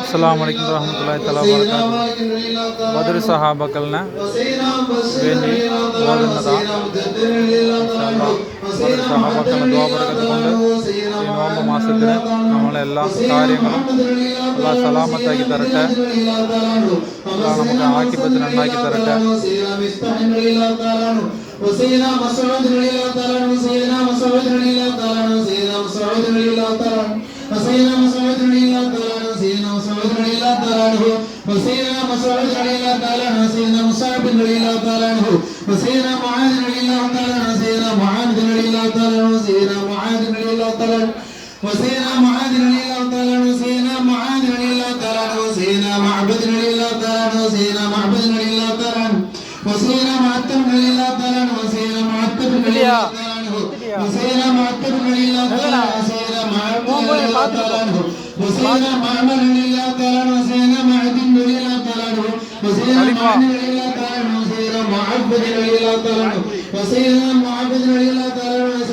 अस्सलाम वालेकुम रहमतुल्लाहि तआला वबरकातुहू बदर सहाबाकलना वेनी ओदुन्नदा इंशाअल्लाह बदर सहाबाकल दुआ बरकत കൊണ്ട് ഈ നോമ്പ് മാസത്തിൽ നമ്മളെ എല്ലാ കാര്യങ്ങളും അല്ലാഹ് സലാമത്താക്കി തരട്ടെ അല്ലാഹ് നമുക്ക് ആഖിബത്ത് നന്നാക്കി തരട്ടെ وسيدنا مسعود رضي الله تعالى عنه سيدنا مسعود رضي الله تعالى عنه سيدنا مسعود رضي الله تعالى عنه وسيدنا مسعود رضي الله تعالى عنه سيدنا مسعود رضي الله تعالى عنه وسيدنا مسعود رضي الله تعالى عنه سيدنا مصعب رضي الله تعالى عنه وسيدنا معاذ رضي الله تعالى عنه سيدنا معاذ رضي الله تعالى عنه سيدنا معاذ رضي الله تعالى عنه وسيدنا معاذ رضي الله تعالى عنه سيدنا معاذ رضي الله تعالى عنه سيدنا معبد رضي الله تعالى عنه سيدنا معبد رضي الله تعالى عنه وسيدنا معتب رضي الله تعالى عنه وسيدنا معتب رضي الله تعالى عنه وسيدنا معتب رضي الله تعالى عنه وسيدنا معتب رضي الله تعالى عنه وسيدنا معمر رضي الله تعالى عنه وسيدنا معدن رضي الله تعالى عنه وسيدنا معدن رضي الله تعالى عنه وسيدنا معبد رضي الله تعالى عنه وسيدنا معبد رضي الله